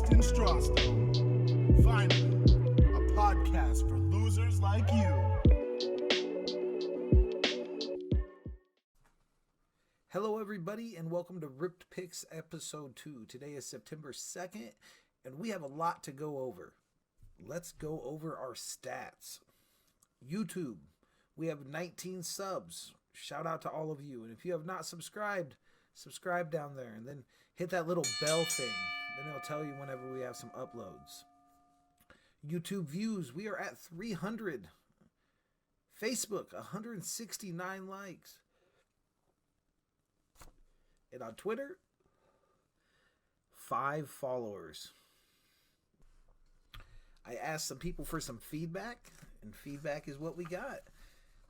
Austin Strawstone. Finally, a podcast for losers like you. Hello, everybody, and welcome to Ripped Picks Episode 2. Today is September 2nd, and we have a lot to go over. Let's go over our stats. YouTube, we have 19 subs. Shout out to all of you. And if you have not subscribed, subscribe down there and then hit that little bell thing. Then it'll tell you whenever we have some uploads. YouTube views, we are at 300. Facebook, 169 likes. And on Twitter, 5 followers. I asked some people for some feedback, and feedback is what we got.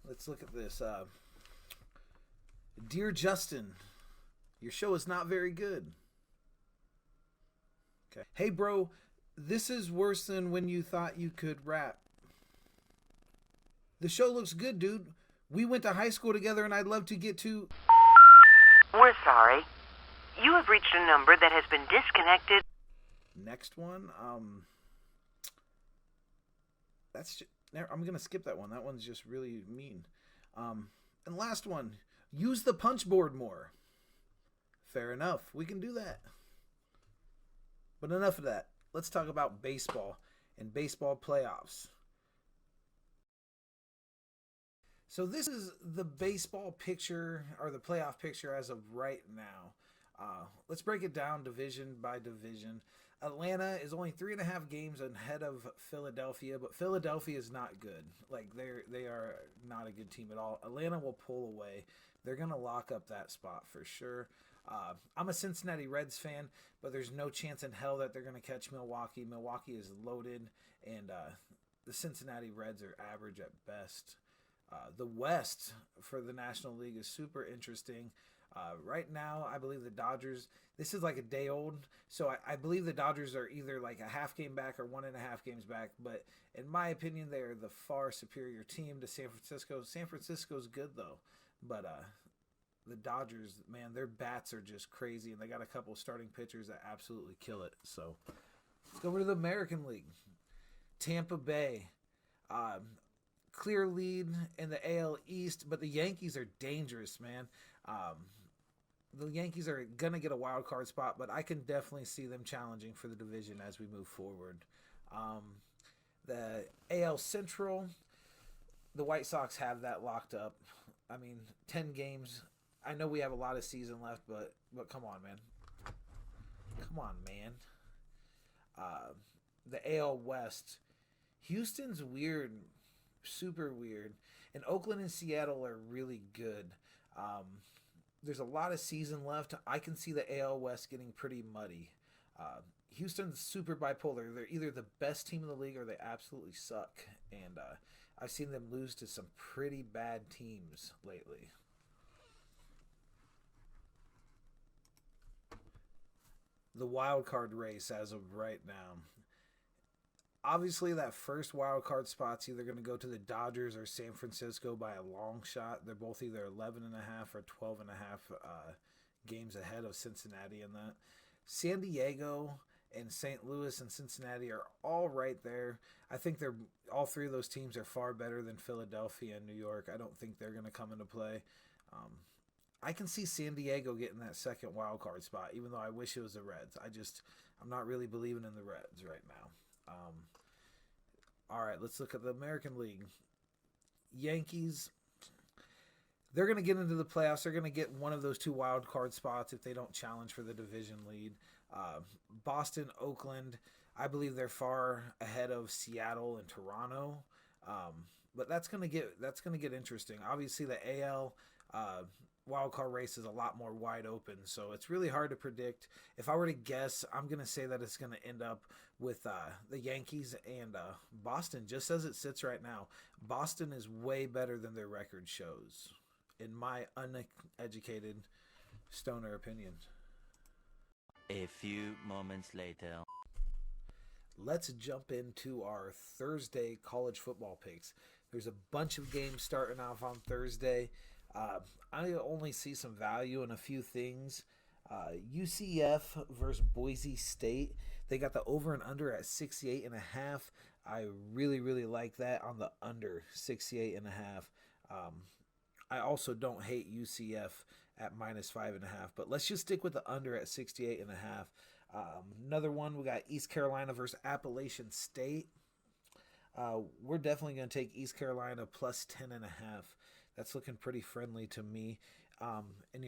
Let's look at this. Dear Justin, your show is not very good. Okay. Hey, bro, this is worse than when you thought you could rap. The show looks good, dude. We went to high school together, and I'd love to get to... We're sorry. You have reached a number that has been disconnected. Next one, I'm going to skip that one. That one's just really mean. And last one, use the punch board more. Fair enough. We can do that. But enough of that. Let's talk about baseball and baseball playoffs. So this is the baseball picture, or the playoff picture as of right now. Let's break it down division by division. Atlanta is only 3.5 games ahead of Philadelphia, but Philadelphia is not good. Like, they are not a good team at all. Atlanta will pull away. They're going to lock up that spot for sure. I'm a Cincinnati Reds fan, but there's no chance in hell that they're going to catch Milwaukee. Milwaukee is loaded, and the Cincinnati Reds are average at best. The West for the National League is super interesting. Right now, I believe the Dodgers, this is like a day old, so I believe the Dodgers are either like a half game back or 1.5 games back, but in my opinion, they're the far superior team to San Francisco. San Francisco's good, though, but the Dodgers, man, their bats are just crazy, and they got a couple starting pitchers that absolutely kill it. So let's go over to the American League. Tampa Bay. Clear lead in the AL East, but the Yankees are dangerous, man. The Yankees are going to get a wild card spot, but I can definitely see them challenging for the division as we move forward. The AL Central, the White Sox have that locked up. I mean, 10 games. I know we have a lot of season left, but come on, man. Come on, man. The AL West, Houston's weird. Super weird. And Oakland and Seattle are really good. There's a lot of season left. I can see the AL West getting pretty muddy. Houston's super bipolar. They're either the best team in the league or they absolutely suck. And I've seen them lose to some pretty bad teams lately. The wild card race as of right now. Obviously, that first wild card spot's either going to go to the Dodgers or San Francisco by a long shot. They're both either 11.5 or 12.5 games ahead of Cincinnati in that. San Diego and St. Louis and Cincinnati are all right there. I think all three of those teams are far better than Philadelphia and New York. I don't think they're going to come into play. I can see San Diego getting that second wild card spot, even though I wish it was the Reds. I'm not really believing in the Reds right now. All right, let's look at the American League. Yankees, they're going to get into the playoffs. They're going to get one of those 2 wild card spots if they don't challenge for the division lead. Boston, Oakland, I believe they're far ahead of Seattle and Toronto. But that's going to get interesting. Obviously, the AL wild card race is a lot more wide open, so it's really hard to predict. If I were to guess, I'm going to say that it's going to end up with the Yankees and Boston, just as it sits right now. Boston is way better than their record shows, in my uneducated stoner opinion. A few moments later. Let's jump into our Thursday college football picks. There's a bunch of games starting off on Thursday. I only see some value in a few things. UCF versus Boise State. They got the over and under at 68.5. I really like that on the under 68.5. I also don't hate UCF at -5.5, but let's just stick with the under at 68.5. Another one, we got East Carolina versus Appalachian State. We're definitely going to take East Carolina plus 10.5. That's looking pretty friendly to me. And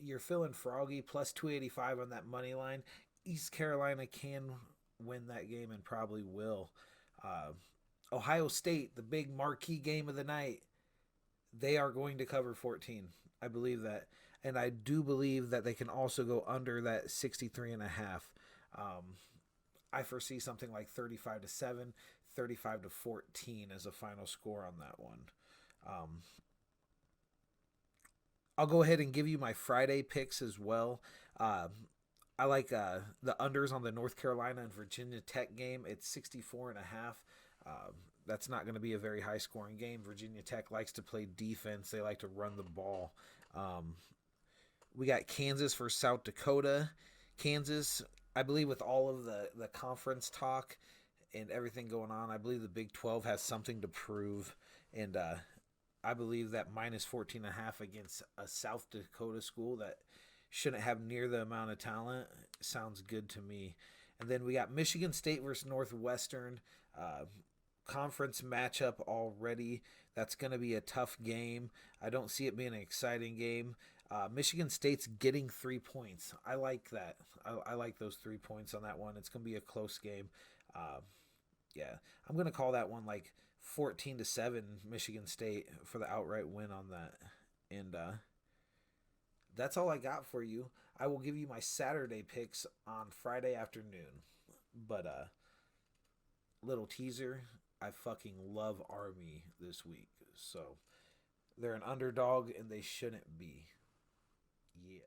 you're feeling froggy, plus 285 on that money line. East Carolina can win that game and probably will. Ohio State, the big marquee game of the night, they are going to cover 14. I believe that. And I do believe that they can also go under that 63.5. I foresee something like 35-7, 35-14 as a final score on that one. I'll go ahead and give you my Friday picks as well. I like the unders on the North Carolina and Virginia Tech game. It's 64.5. That's not going to be a very high scoring game. Virginia Tech likes to play defense. They like to run the ball. We got Kansas versus South Dakota. Kansas, I believe with all of the conference talk and everything going on, I believe the Big 12 has something to prove. And I believe that -14.5 against a South Dakota school that shouldn't have near the amount of talent sounds good to me. And then we got Michigan State versus Northwestern. Conference matchup already. That's going to be a tough game. I don't see it being an exciting game. Michigan State's getting 3 points. I like that. I like those 3 points on that one. It's going to be a close game. Yeah, I'm going to call that one like 14-7 Michigan State for the outright win on that. And that's all I got for you. I will give you my Saturday picks on Friday afternoon. But little teaser, I fucking love Army this week. So they're an underdog and they shouldn't be. Yeah.